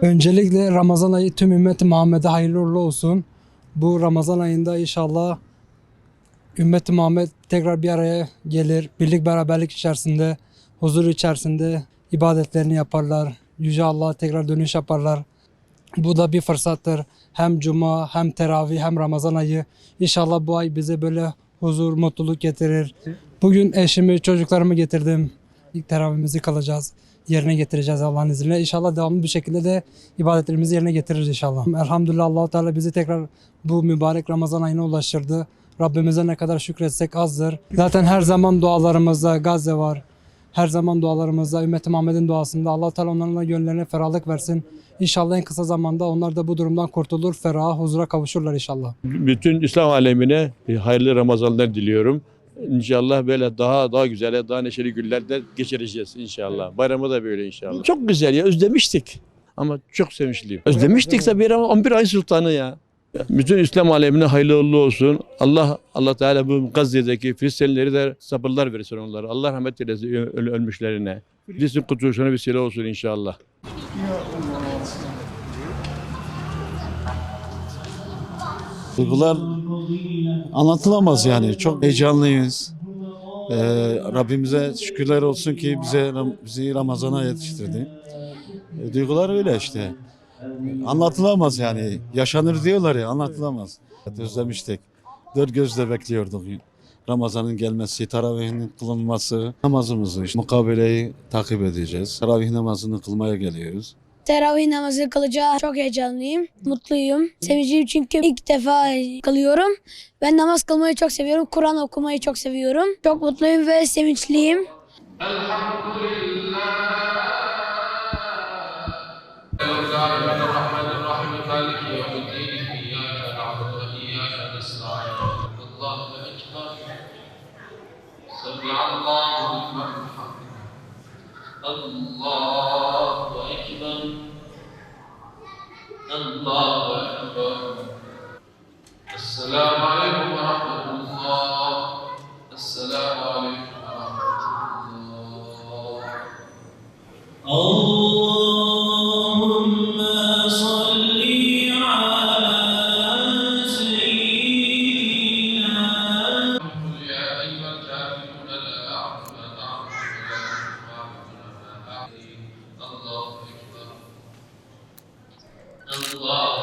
Öncelikle Ramazan ayı tüm ümmeti Muhammed'e hayırlı uğurlu olsun. Bu Ramazan ayında inşallah ümmeti Muhammed tekrar bir araya gelir. Birlik beraberlik içerisinde, huzur içerisinde ibadetlerini yaparlar. Yüce Allah'a tekrar dönüş yaparlar. Bu da bir fırsattır. Hem Cuma, hem teravih, hem Ramazan ayı. İnşallah bu ay bize böyle huzur, mutluluk getirir. Bugün eşimi, çocuklarımı getirdim. İlk teravihimizi kılacağız. Yerine getireceğiz Allah'ın izniyle. İnşallah devamlı bir şekilde de ibadetlerimizi yerine getiririz inşallah. Elhamdülillah Allah-u Teala bizi tekrar bu mübarek Ramazan ayına ulaştırdı. Rabbimize ne kadar şükretsek azdır. Zaten her zaman dualarımızda Gazze var. Her zaman dualarımızda Ümmet-i Muhammed'in duasında Allah-u Teala onların gönüllerine ferahlık versin. İnşallah en kısa zamanda onlar da bu durumdan kurtulur, feraha, huzura kavuşurlar inşallah. Bütün İslam alemine hayırlı Ramazanlar diliyorum. İnşallah böyle daha güzel, daha neşeli günlerde geçireceğiz inşallah. Bayramı da böyle inşallah. Çok güzel ya, özlemiştik. Ama çok sevinçliyim. Özlemiştik tabii ama 11 ay sultanı ya. Bütün İslam alemine hayırlı uğurlu olsun. Allah Teala bu Gazze'deki Filistinlileri de sabırlar versin onlara. Allah rahmet eylesin ölmüşlerine. Filistin kurtuluşuna vesile olsun inşallah. Duygular anlatılamaz yani. Çok heyecanlıyız. Rabbimize şükürler olsun ki bizi Ramazan'a yetiştirdi. Duygular öyle işte. Anlatılamaz yani. Yaşanır diyorlar ya, anlatılamaz. Özlemiştik. Dört gözle bekliyorduk. Ramazan'ın gelmesi, teravihinin kılınması, namazımızı, mukabeleyi takip edeceğiz. Teravih namazını kılmaya geliyoruz. Teravih namazı kılacağım. Çok heyecanlıyım, mutluyum, sevinçliyim çünkü ilk defa kılıyorum. Ben namaz kılmayı çok seviyorum, Kur'an okumayı çok seviyorum. Çok mutluyum ve sevinçliyim. Allahu Ekber. Esselamu Aleyküm ve Rahmetullah. Esselamu Aleyküm ve Rahmetullah. Allahümme salli ala seyyidina. Ya eyyühel kafirun la a'budu ma ta'budun. Allahu Ekber. Allah